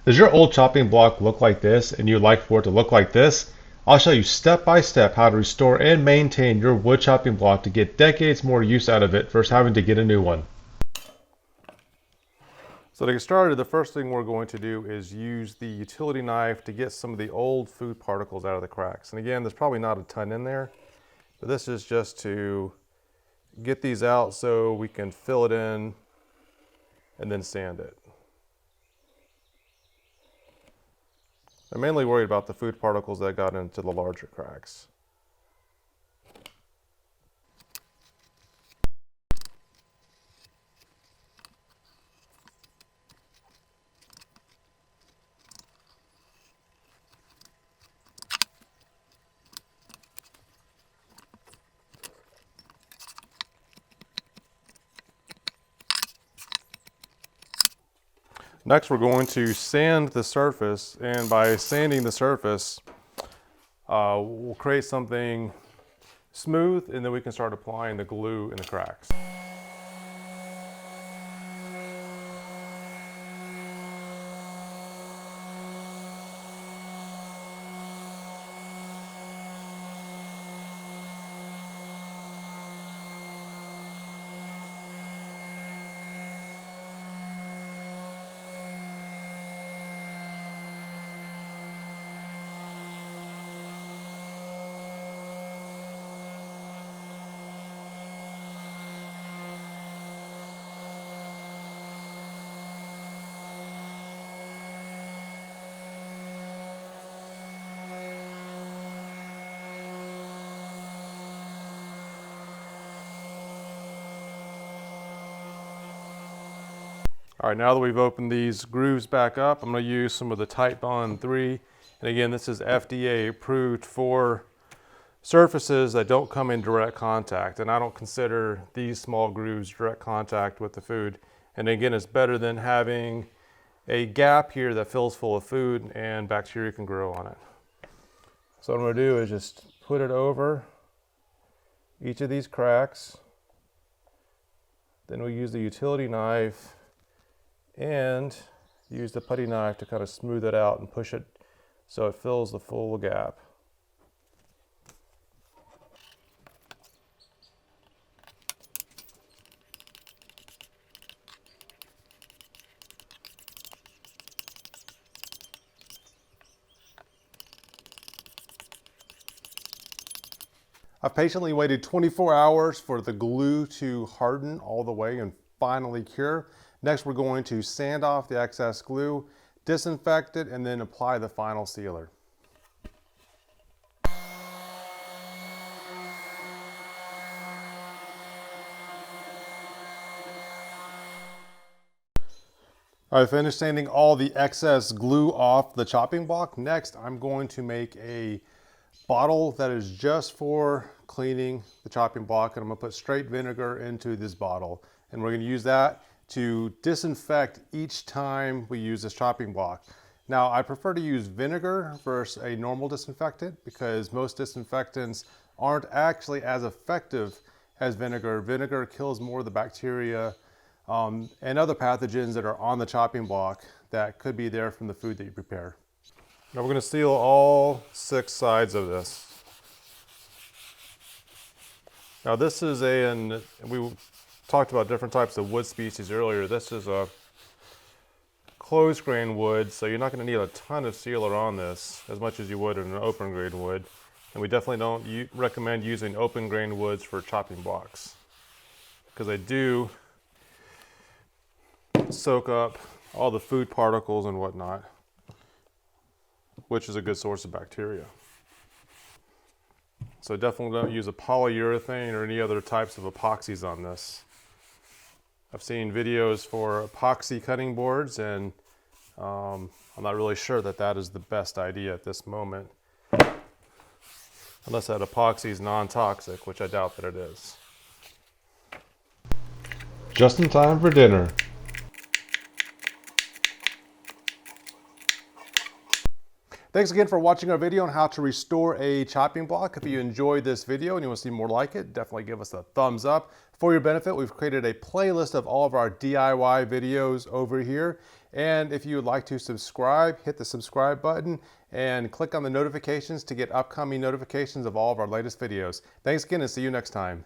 Does your old chopping block look like this and you'd like for it to look like this? I'll show you step by step how to restore and maintain your wood chopping block to get decades more use out of it versus having to get a new one. So to get started, the first thing we're going to do is use the utility knife to get some of the old food particles out of the cracks. And again, there's probably not a ton in there, but this is just to get these out so we can fill it in and then sand it. I'm mainly worried about the food particles that got into the larger cracks. Next, we're going to sand the surface, and by sanding the surface, we'll create something smooth, and then we can start applying the glue in the cracks. All right, now that we've opened these grooves back up, I'm going to use some of the Tight Bond 3. And again, this is FDA approved for surfaces that don't come in direct contact. And I don't consider these small grooves direct contact with the food. And again, it's better than having a gap here that fills full of food and bacteria can grow on it. So what I'm going to do is just put it over each of these cracks. Then we'll use the utility knife and use the putty knife to kind of smooth it out and push it so it fills the full gap. I've patiently waited 24 hours for the glue to harden all the way and finally cure. Next, we're going to sand off the excess glue, disinfect it, and then apply the final sealer. I finished sanding all the excess glue off the chopping block. Next, I'm going to make a bottle that is just for cleaning the chopping block, and I'm gonna put straight vinegar into this bottle. And we're gonna use that to disinfect each time we use this chopping block. Now, I prefer to use vinegar versus a normal disinfectant because most disinfectants aren't actually as effective as vinegar. Vinegar kills more of the bacteria and other pathogens that are on the chopping block that could be there from the food that you prepare. Now we're going to seal all 6 sides of this. Now this is and we talked about different types of wood species earlier. This is a closed grain wood, so you're not going to need a ton of sealer on this as much as you would in an open grain wood. And we definitely don't recommend using open grain woods for chopping blocks because they do soak up all the food particles and whatnot, which is a good source of bacteria. So definitely don't use a polyurethane or any other types of epoxies on this. I've seen videos for epoxy cutting boards, and I'm not really sure that that is the best idea at this moment. Unless that epoxy is non-toxic, which I doubt that it is. Just in time for dinner. Thanks again for watching our video on how to restore a chopping block. If you enjoyed this video and you want to see more like it, definitely give us a thumbs up. For your benefit, we've created a playlist of all of our DIY videos over here. And if you would like to subscribe, hit the subscribe button and click on the notifications to get upcoming notifications of all of our latest videos. Thanks again and see you next time.